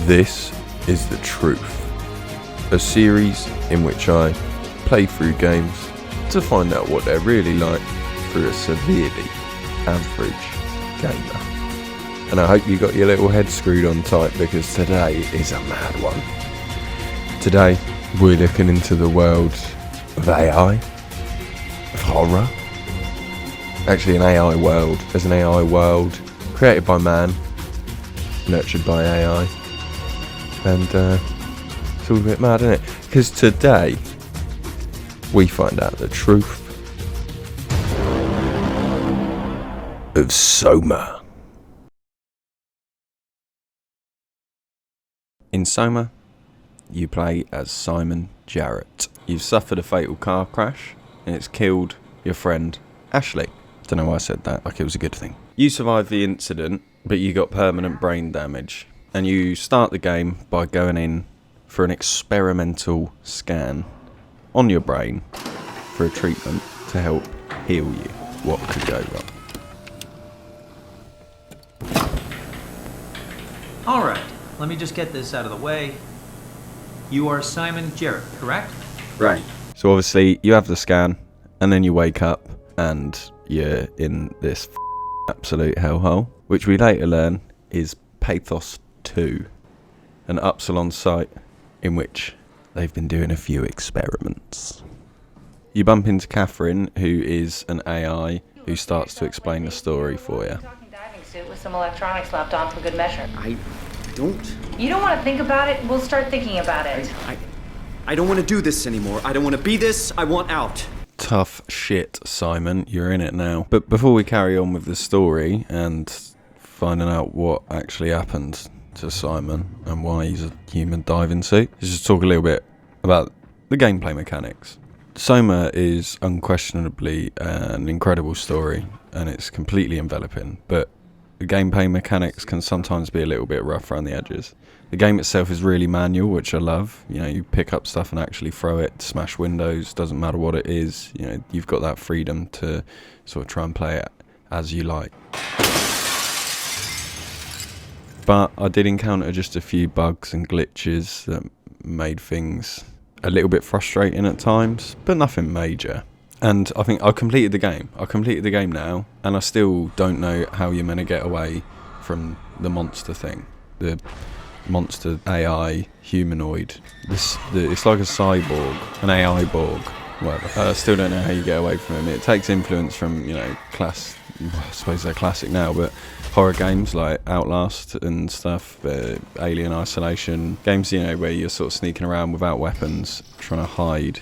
This is The Truth, a series in which I play through games to find out what they're really like through a severely average gamer. And I hope you got your little head screwed on tight, because today is a mad one. Today we're looking into the world of AI, of horror. Actually an AI world. There's an AI world created by man, nurtured by AI. And it's all a bit mad, isn't it? Because today we find out the truth of Soma. In Soma, you play as Simon Jarrett. You've suffered a fatal car crash and it's killed your friend Ashley. Don't know why I said that, like it was a good thing. You survived the incident, but you got permanent brain damage. And you start the game by going in for an experimental scan on your brain for a treatment to help heal you. What could go wrong? Alright, let me just get this out of the way. You are Simon Jarrett, correct? Right. So obviously you have the scan, and then you wake up and you're in this absolute hellhole, which we later learn is Pathos 2, an Upsilon site in which they've been doing a few experiments. You bump into Catherine, who is an AI who starts to explain the story for you. Diving suit with some electronics slapped on for good measure. I don't. You don't want to think about it? We'll start thinking about it. I don't want to do this anymore. I don't want to be this. I want out. Tough shit, Simon. You're in it now. But before we carry on with the story and finding out what actually happened to Simon and why he's a human diving suit, let's just talk a little bit about the gameplay mechanics. Soma is unquestionably an incredible story and it's completely enveloping, but the gameplay mechanics can sometimes be a little bit rough around the edges. The game itself is really manual, which I love. You know, you pick up stuff and actually throw it, smash windows, doesn't matter what it is. You know, you've got that freedom to sort of try and play it as you like. But I did encounter just a few bugs and glitches that made things a little bit frustrating at times, but nothing major. And I think I completed the game. I completed the game now, and I still don't know how you're meant to get away from the monster thing. The monster AI humanoid. It's like a cyborg, an AI Borg, whatever. I still don't know how you get away from him. It takes influence from, you know, I suppose they're classic now, but horror games like Outlast and stuff, Alien Isolation, games, you know, where you're sort of sneaking around without weapons, trying to hide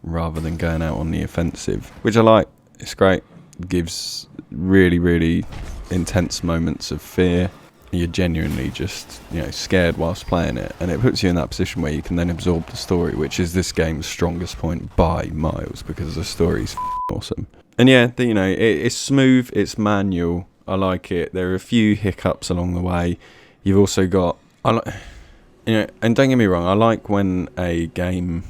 rather than going out on the offensive, which I like. It's great. It gives really, really intense moments of fear. You're genuinely just, you know, scared whilst playing it, and it puts you in that position where you can then absorb the story, which is this game's strongest point by miles, because the story's awesome. And yeah, you know, it's smooth, it's manual. I like it. There are a few hiccups along the way. You've also got, you know, and don't get me wrong, I like when a game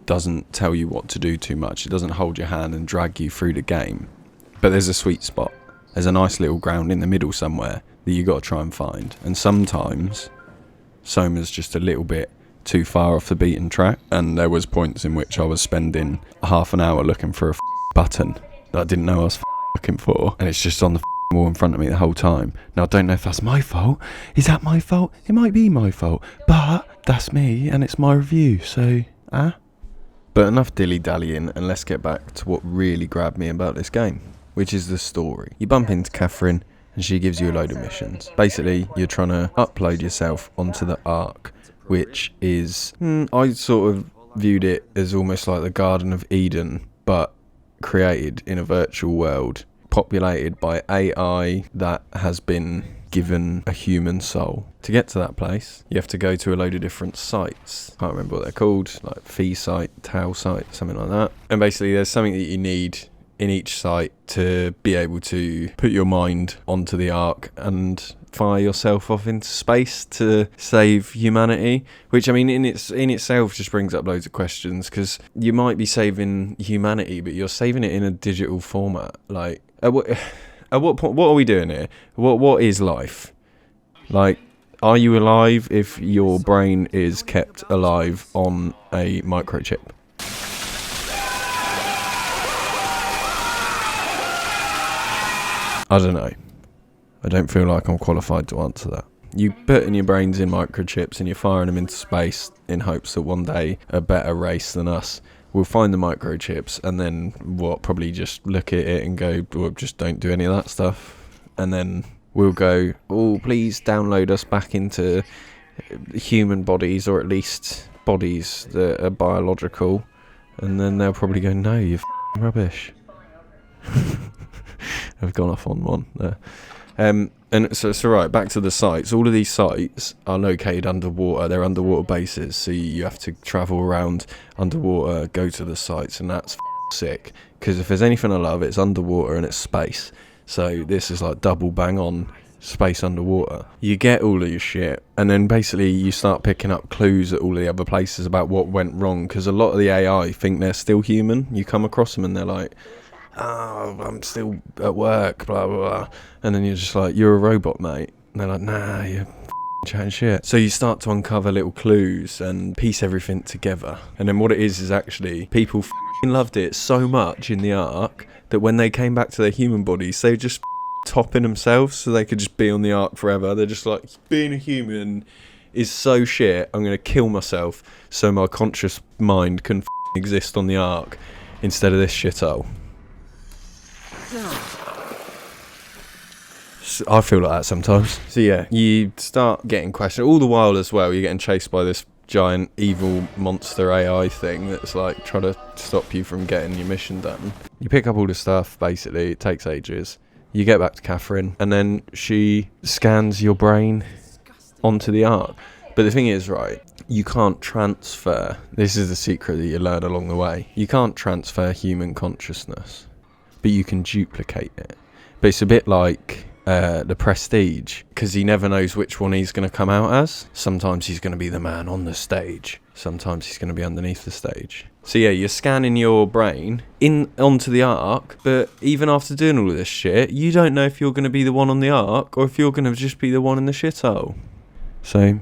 doesn't tell you what to do too much. It doesn't hold your hand and drag you through the game. But there's a sweet spot. There's a nice little ground in the middle somewhere that you got to try and find. And sometimes Soma's just a little bit too far off the beaten track. And there was points in which I was spending half an hour looking for a button that I didn't know I was looking for, and it's just on the wall in front of me the whole time. Now I don't know if that's my fault. Is that my fault? It might be my fault, but that's me and it's my review, so But enough dilly-dallying, and let's get back to what really grabbed me about this game, which is the story. You bump into Catherine and she gives you a load of missions. Basically, you're trying to upload yourself onto the Ark, which is, I sort of viewed it as almost like the Garden of Eden, but created in a virtual world, populated by AI that has been given a human soul. To get to that place, you have to go to a load of different sites. Can't remember what they're called, like Phi site, Tau site, something like that. And basically there's something that you need in each site to be able to put your mind onto the Ark and fire yourself off into space to save humanity, which I mean in itself just brings up loads of questions, because you might be saving humanity but you're saving it in a digital format. Like at what point, what are we doing here? What is life? Like, Are you alive if your brain is kept alive on a microchip? I don't know. I don't feel like I'm qualified to answer that. You putting your brains in microchips and you're firing them into space in hopes that one day a better race than us will find the microchips and then probably just look at it and go, well, just don't do any of that stuff. And then we'll go, oh, please download us back into human bodies, or at least bodies that are biological. And then they'll probably go, no, you're rubbish. I've gone off on one there. And so right, back to the sites. All of these sites are located underwater. They're underwater bases, so you have to travel around underwater, go to the sites, and that's sick. Because if there's anything I love, it's underwater and it's space. So this is like double bang on space underwater. You get all of your shit, and then basically you start picking up clues at all the other places about what went wrong. Because a lot of the AI think they're still human. You come across them and they're like, oh, I'm still at work, blah, blah, blah. And then you're just like, you're a robot, mate. And they're like, nah, you're chatting shit. So you start to uncover little clues and piece everything together. And then what it is actually, people loved it so much in the Ark that when they came back to their human bodies, they just topping themselves so they could just be on the Ark forever. They're just like, being a human is so shit, I'm going to kill myself so my conscious mind can exist on the Ark instead of this shithole. I feel like that sometimes. So yeah, you start getting questioned. All the while as well, you're getting chased by this giant evil monster AI thing that's like trying to stop you from getting your mission done. You pick up all the stuff, basically, it takes ages. You get back to Catherine, and then she scans your brain onto the Ark. But the thing is, right, you can't transfer, this is the secret that you learn along the way, you can't transfer human consciousness, but you can duplicate it. But it's a bit like the Prestige, because he never knows which one he's going to come out as. Sometimes he's going to be the man on the stage, sometimes he's going to be underneath the stage. So yeah, you're scanning your brain onto the Ark, but even after doing all of this shit, you don't know if you're going to be the one on the Ark or if you're going to just be the one in the shithole. So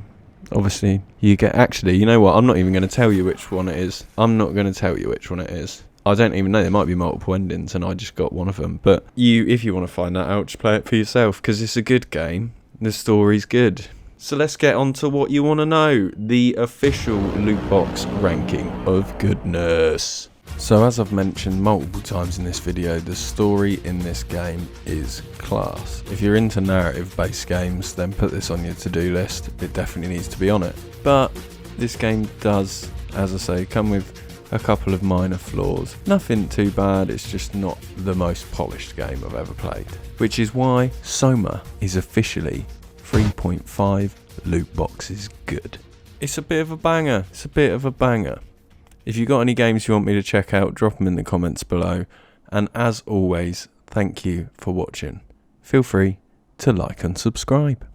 obviously you get, actually, you know what, I'm not even going to tell you which one it is. I'm not going to tell you which one it is. I don't even know, there might be multiple endings and I just got one of them. But if you want to find that out, just play it for yourself, because it's a good game. The story's good. So let's get on to what you want to know. The official loot box ranking of goodness. So as I've mentioned multiple times in this video, the story in this game is class. If you're into narrative-based games, then put this on your to-do list. It definitely needs to be on it. But this game does, as I say, come with a couple of minor flaws. Nothing too bad, it's just not the most polished game I've ever played. Which is why Soma is officially 3.5 loot boxes good. It's a bit of a banger. It's a bit of a banger. If you've got any games you want me to check out, drop them in the comments below. And as always, thank you for watching. Feel free to like and subscribe.